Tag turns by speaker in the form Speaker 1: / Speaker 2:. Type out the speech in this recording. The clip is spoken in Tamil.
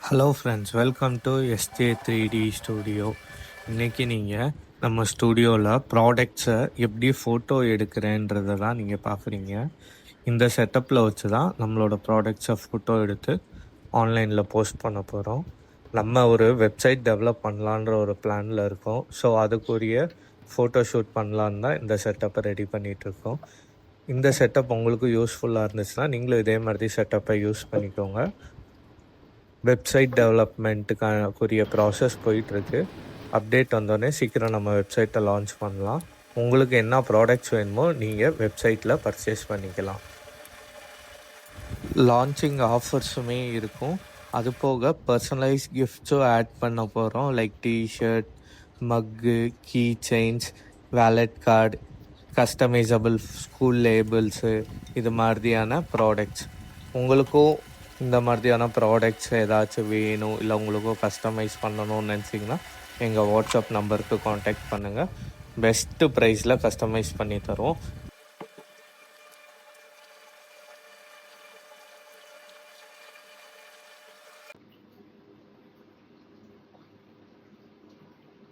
Speaker 1: Hello friends, welcome to SJ 3D studio. இன்றைக்கி நீங்கள் நம்ம ஸ்டூடியோவில் ப்ராடக்ட்ஸை எப்படி ஃபோட்டோ எடுக்கிறேன்றதை தான் நீங்கள் பார்க்குறீங்க. இந்த செட்டப்பில் வச்சு தான் நம்மளோட ப்ராடக்ட்ஸை ஃபோட்டோ எடுத்து ஆன்லைனில் போஸ்ட் பண்ண போகிறோம். நம்ம ஒரு வெப்சைட் டெவலப் பண்ணலான்ற ஒரு பிளானில் இருக்கோம். ஸோ அதுக்குரிய ஃபோட்டோ ஷூட் பண்ணலான்னு தான் இந்த செட்டப்பை ரெடி பண்ணிகிட்ருக்கோம். இந்த செட்டப் உங்களுக்கு யூஸ்ஃபுல்லாக இருந்துச்சுன்னா நீங்களும் இதே மாதிரி செட்டப்பை யூஸ் பண்ணிக்கோங்க. வெப்சைட் டெவலப்மெண்ட்டுக்குரிய ப்ராசஸ் போயிட்டுருக்கு. அப்டேட் வந்தோடனே சீக்கிரம் நம்ம வெப்சைட்டை லான்ச் பண்ணலாம். உங்களுக்கு என்ன ப்ராடக்ட்ஸ் வேணுமோ நீங்கள் வெப்சைட்டில் பர்ச்சேஸ் பண்ணிக்கலாம். லான்ச்சிங் ஆஃபர்ஸுமே இருக்கும். அது போக பர்சனலைஸ் கிஃப்ட்ஸும் ஆட் பண்ண போகிறோம். Like T-shirt, mug, key chains, wallet card, customisable school labels, இது மாதிரியான ப்ராடக்ட்ஸ். உங்களுக்கும் இந்த மாதிரியான ப்ராடக்ட்ஸ் ஏதாச்சும் வேணும், இல்லை உங்களுக்கும் கஸ்டமைஸ் பண்ணணும்னு நினச்சிங்கன்னா எங்கள் வாட்ஸ்அப் நம்பருக்கு காண்டாக்ட் பண்ணுங்கள். பெஸ்ட்டு ப்ரைஸில் கஸ்டமைஸ் பண்ணி தருவோம்.